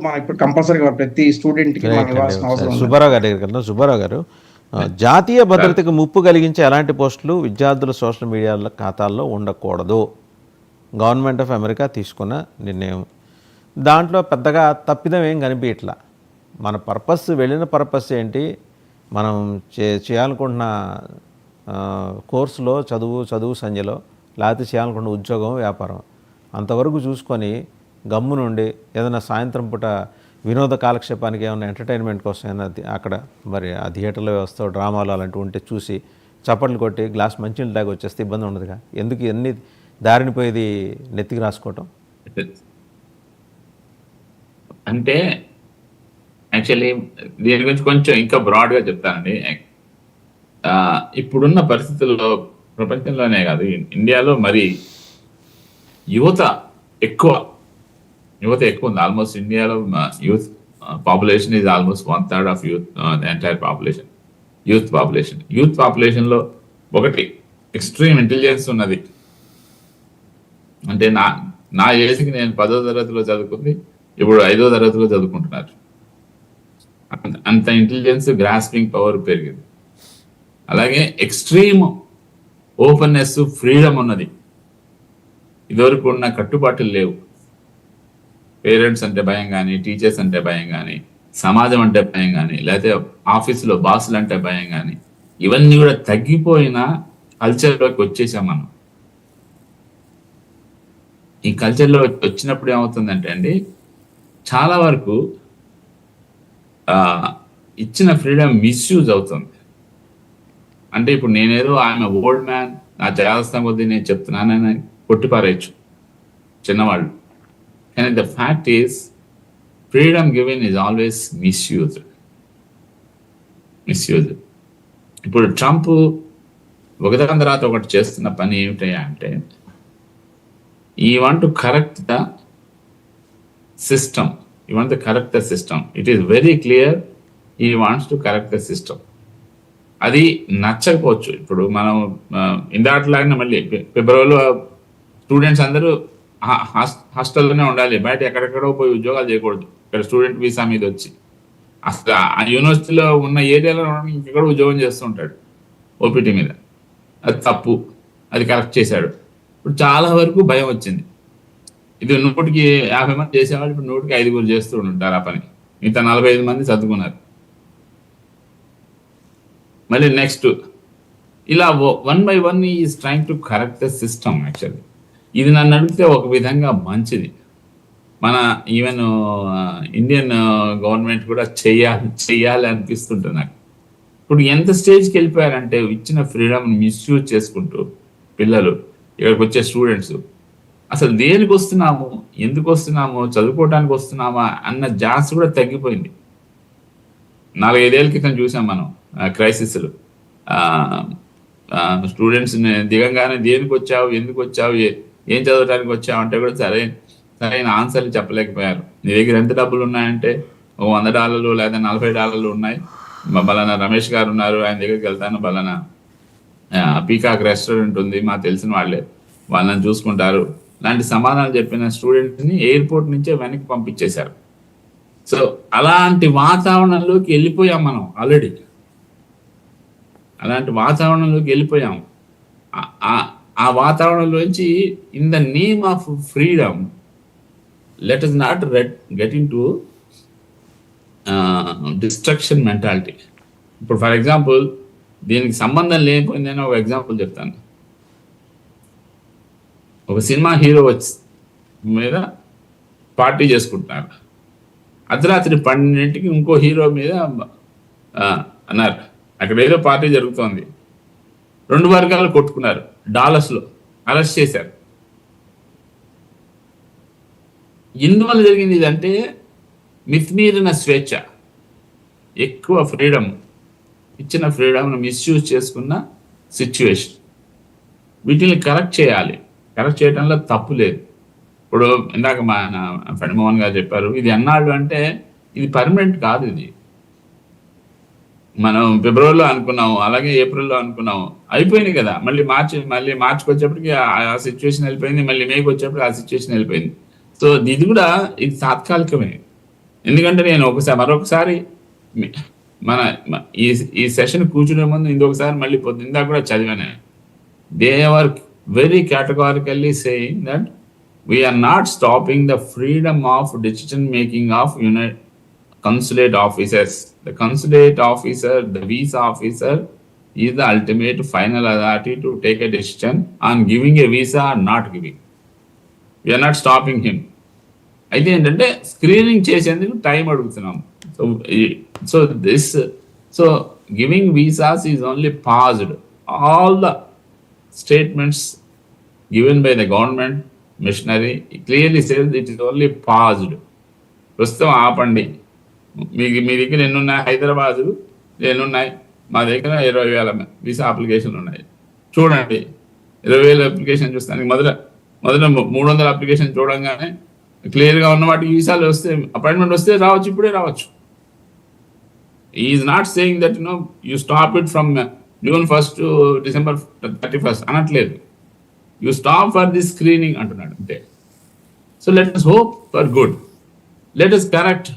మనం ఇప్పుడు కంపల్సరీగా ప్రతి స్టూడెంట్కి మనం రైట్ అండి. ఇవ్వాల్సిన అవసరం ఒకసారి ఉంది. సుబ్బారావు గారి దగ్గరికి వెళ్దాం. సుబ్బారావు గారు, జాతీయ భద్రతకు ముప్పు కలిగించే ఎలాంటి పోస్టులు విద్యార్థుల సోషల్ మీడియా ఖాతాల్లో ఉండకూడదు? గవర్నమెంట్ ఆఫ్ అమెరికా తీసుకున్న నిర్ణయం. దాంట్లో పెద్దగా తప్పిదం ఏం కనిపించట్లా. మన పర్పస్, వెళ్ళిన పర్పస్ ఏంటి, మనం చేయాలనుకుంటున్న కోర్సులో చదువు సంధ్యలో, లేకపోతే చేయాలనుకున్న ఉద్యోగం, వ్యాపారం అంతవరకు చూసుకొని గమ్ము నుండి ఏదైనా సాయంత్రం పూట వినోద కాలక్షేపానికి ఏమైనా ఎంటర్టైన్మెంట్ కోసం ఏమైనా అక్కడ మరి ఆ థియేటర్లో వ్యవస్థ, డ్రామాలు అలాంటివి ఉంటే చూసి చప్పట్లు కొట్టి గ్లాస్ మంచినీళ్ళు తాగి వచ్చేస్తే ఇబ్బంది ఉండదుగా. ఎందుకు ఎన్ని దారిని పోయేది నెత్తికి రాసుకోవటం? అంటే యాక్చువల్లీ దీని గురించి కొంచెం ఇంకా బ్రాడ్గా చెప్తానండి. ఇప్పుడున్న పరిస్థితుల్లో ప్రపంచంలోనే కాదు, ఇండియాలో మరి యువత ఎక్కువ ఉంది. ఆల్మోస్ట్ ఇండియాలో youth population is almost 1/3 of youth, entire population youth పాపులేషన్లో ఒకటి ఎక్స్ట్రీమ్ ఇంటెలిజెన్స్ ఉన్నది. అంటే నా ఏజ్కి నేను 10వ తరగతిలో చదువుకుంది, ఇప్పుడు 5వ తరగతిలో చదువుకుంటున్నారు. అంత ఇంటెలిజెన్స్, గ్రాస్పింగ్ పవర్ పెరిగింది. అలాగే ఎక్స్ట్రీమ్ ఓపెన్నెస్, ఫ్రీడమ్ ఉన్నది. ఇదివరకు ఉన్న కట్టుబాట్లు లేవు. పేరెంట్స్ అంటే భయం కానీ, టీచర్స్ అంటే భయం కానీ, సమాజం అంటే భయం కానీ, లేకపోతే ఆఫీసులో బాసులు అంటే భయం కానీ, ఇవన్నీ కూడా తగ్గిపోయిన కల్చర్లోకి వచ్చేసాం మనం. ఈ కల్చర్లో వచ్చినప్పుడు ఏమవుతుందంటే అండి, చాలా వరకు ఇచ్చిన ఫ్రీడమ్ మిస్యూజ్ అవుతుంది. అంటే ఇప్పుడు నేనేదో ఆయన ఓల్డ్ మ్యాన్, నా చేస్తాం కొద్దీ నేను చెప్తున్నానని కొట్టిపారేయచ్చు చిన్నవాళ్ళు. కానీ the fact is freedom given is always misused. ఇప్పుడు ట్రంప్ ఒకదాని తర్వాత ఒకటి చేస్తున్న పని ఏమిటయ్యా అంటే, ఈ want to correct the system. It is very clear ఈ wants to correct the system. అది నచ్చకపోవచ్చు. ఇప్పుడు మనం ఇందాట్లాగిన మళ్ళీ ఫిబ్రవరిలో స్టూడెంట్స్ అందరూ హాస్టల్లోనే ఉండాలి, బయట ఎక్కడెక్కడో పోయి ఉద్యోగాలు చేయకూడదు. ఇక్కడ స్టూడెంట్ వీసా మీద వచ్చి అసలు ఆ యూనివర్సిటీలో ఉన్న ఏరియాలో ఇంకెక్కడ ఉద్యోగం చేస్తుంటాడు ఓపీటీ మీద. అది తప్పు, అది కరెక్ట్ చేశాడు. ఇప్పుడు చాలా వరకు భయం వచ్చింది. ఇది 100కి 50 మంది చేసేవాళ్ళు ఇప్పుడు 100కి 5 చేస్తూ ఉంటారు ఆ పని. మిగతా 45 మంది చదువుకున్నారు. మళ్ళీ నెక్స్ట్ ఇలా 1 by 1 is trying to correct the system. Actually ఇది నన్ను అడిగితే ఒక విధంగా మంచిది. మన ఈవెన్ ఇండియన్ గవర్నమెంట్ కూడా చెయ్యాలి అనిపిస్తుంటుంది నాకు. ఇప్పుడు ఎంత స్టేజ్కి వెళ్ళిపోయారంటే, ఇచ్చిన ఫ్రీడమ్ మిస్యూజ్ చేసుకుంటూ పిల్లలు, ఇక్కడికి వచ్చే స్టూడెంట్స్ అసలు దేనికి వస్తున్నాము, ఎందుకు వస్తున్నాము, చదువుకోవడానికి వస్తున్నామా అన్న జాస్ కూడా తగ్గిపోయింది. 4-5 ఏళ్ళ క్రితం చూసాం మనం క్రైసిస్లు. స్టూడెంట్స్ దిగంగానే దేనికి వచ్చావు, ఎందుకు వచ్చావు, ఏం చదవడానికి వచ్చావు అంటే కూడా సరైన ఆన్సర్లు చెప్పలేకపోయారు. నీ దగ్గర ఎంత డబ్బులు ఉన్నాయంటే $100 లేదా $40 ఉన్నాయి, బలానా రమేష్ గారు ఉన్నారు, ఆయన దగ్గరికి వెళ్తాను, బలానా పీకాక్ రెస్టారెంట్ ఉంది, మాకు తెలిసిన వాళ్ళని చూసుకుంటారు లాంటి సమాధానం చెప్పిన స్టూడెంట్ని ఎయిర్పోర్ట్ నుంచే వెనక్కి పంపించేశారు. సో అలాంటి వాతావరణంలోకి వెళ్ళిపోయాం మనం ఆల్రెడీ. ఆ వాతావరణంలోంచి in the name of freedom let us not get into destruction mentality. ఇప్పుడు ఫర్ ఎగ్జాంపుల్ దీనికి సంబంధం లేకపోయిందని ఒక ఎగ్జాంపుల్ చెప్తాను. ఒక సినిమా హీరో మీద పార్టీ చేసుకుంటున్నారు. అర్ధరాత్రి 12ంటికి ఇంకో హీరో మీద అన్నారు. అక్కడ ఏదో పార్టీ జరుగుతోంది. 2 వర్గాలు కొట్టుకున్నారు. డాలర్స్లో అరెస్ట్ చేశారు. ఎందువల్ల జరిగింది ఇదంటే, మితిమీరిన స్వేచ్ఛ, ఎక్కువ ఫ్రీడమ్, ఇచ్చిన ఫ్రీడమ్ను మిస్యూజ్ చేసుకున్న సిచ్యువేషన్. వీటిని కరెక్ట్ చేయాలి. కరెక్ట్ చేయడంలో తప్పు లేదు. ఇప్పుడు ఇందాక మా ఫ్రెండ్ మోహన్ గారు చెప్పారు, ఇది ఎన్నాళ్ళు అంటే ఇది పర్మనెంట్ కాదు. ఇది మనం ఫిబ్రవరిలో అనుకున్నాము, అలాగే ఏప్రిల్లో అనుకున్నాము, అయిపోయింది కదా. మళ్ళీ మార్చికి వచ్చేప్పటికి ఆ సిచ్యువేషన్ వెళ్ళిపోయింది, మళ్ళీ మేకి వచ్చేప్పటికి ఆ సిచ్యువేషన్ వెళ్ళిపోయింది. సో ఇది తాత్కాలికమే. ఎందుకంటే నేను మరొకసారి ఈ సెషన్ కూర్చునే ముందు ఇంకొకసారి మళ్ళీ ఇందాక కూడా చదివాను. They are very categorically saying that we are not stopping the freedom of decision making of consulate officers. The consulate officer, the visa officer, is the ultimate final authority to take a decision on giving a visa or not giving. We are not stopping him. అయితే ఏంటంటే screening చేసేందుకు time అడుగుతున్నాం. So giving visas is only paused. All the statements given by the government machinery clearly says it is only paused. ప్రస్తుతం ఆపండి. మీ దగ్గర ఎన్నున్నాయి? హైదరాబాదు ఎన్నున్నాయి? మా దగ్గర 20,000 వీసా అప్లికేషన్లు ఉన్నాయి. చూడండి, 20,000 అప్లికేషన్ చూస్తానికి మొదట 300 అప్లికేషన్ చూడంగానే క్లియర్గా ఉన్న వాటికి వీసాలు వస్తే, అపాయింట్మెంట్ వస్తే రావచ్చు, ఇప్పుడే రావచ్చు. Is not saying that you stop it from June 1st to December 31st అనట్లేదు. You stop for the screening అంటున్నాడు అంతే. So let us hope for good. Let us correct